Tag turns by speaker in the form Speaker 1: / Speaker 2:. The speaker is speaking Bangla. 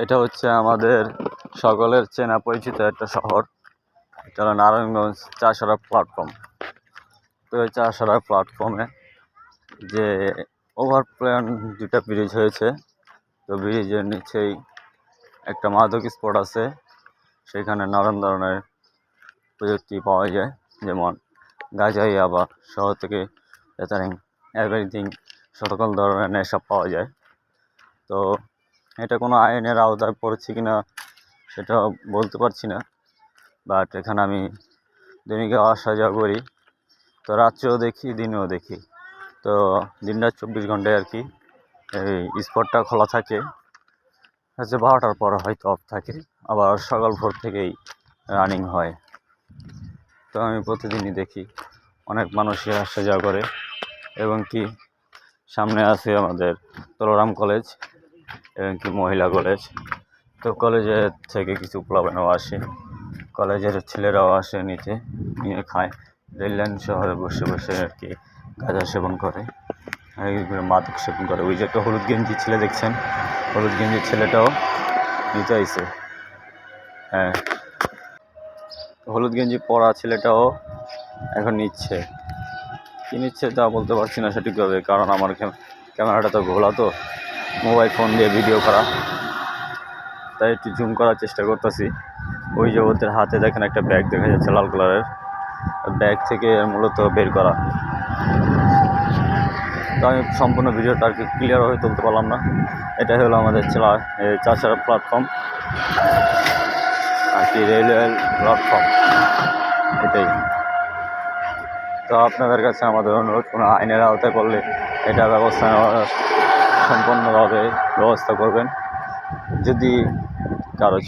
Speaker 1: এটা হচ্ছে আমাদের সকলের চেনা পরিচিত একটা শহর। এটা হলো নারায়ণগঞ্জ চাষাঢ়া প্ল্যাটফর্ম। তো এই চাষাঢ়া প্ল্যাটফর্মে যে ওভারপ্ল্যান দুটা ব্রিজ হয়েছে, তো ব্রিজের নিচেই একটা মাদক স্পট আছে। সেখানে নানান ধরনের প্রযুক্তি পাওয়া যায়, যেমন গাঁজা, ইয়াবা, শহর থেকে এভরিথিং সকল ধরনের নেশা পাওয়া যায়। তো এটা কোনো আইনের আওতায় পড়ছে কিনা সেটা বলতে পারছি না, বাট এখানে আমি দৈনিক আসা যাওয়া করি, তো রাত্রেও দেখি দিনেও দেখি। তো দিনটা 24 ঘন্টায় আর কি এই স্পটটা খোলা থাকে, হচ্ছে 12টার পর হয়তো অফ থাকে, আবার সকাল ভোর থেকেই রানিং হয়। তো আমি প্রতিদিনই দেখি অনেক মানুষই আসা যাওয়া করে, এবং কি সামনে আছে আমাদের তলোরাম কলেজ এবং কি মহিলা কলেজ। তো কলেজের থেকে কিছু প্লাবনও আসে, কলেজের ছেলেরাও আসে, নিচে নিয়ে খায়, রেললাইন শহরে বসে বসে আর কি গাঁজা সেবন করে, মাদক সেবন করে। ওই যে একটা হলুদ গেঞ্জি ছেলে দেখছেন, হলুদ গেঞ্জির ছেলেটাও নিতে আইছে। হ্যাঁ, হলুদ গেঞ্জি পরা ছেলেটাও এখন নিচ্ছে। কী নিচ্ছে তা বলতে পারছি না সঠিকভাবে, কারণ আমার ক্যামেরাটা তো ঘোলা, তো মোবাইল ফোন দিয়ে ভিডিও করা, তাই একটু জুম করার চেষ্টা করতেছি। ওই যে ওদের হাতে দেখেন একটা ব্যাগ দেখা যাচ্ছে লাল কালারের, ব্যাগ থেকে মূলত বের করা। তো আমি সম্পূর্ণ ভিডিওটা আর কি ক্লিয়ারভাবে তুলতে পারলাম না। এটাই হলো আমাদের চাষাঢ়া প্ল্যাটফর্ম আর কি, রেলওয়ে প্ল্যাটফর্ম এটাই। তো আপনাদের কাছে আমাদের অনুরোধ, কোনো আইনের আওতায় পড়লে এটা ব্যবস্থা নেওয়ার সম্পূর্ণভাবে ব্যবস্থা করবেন। যদি কারো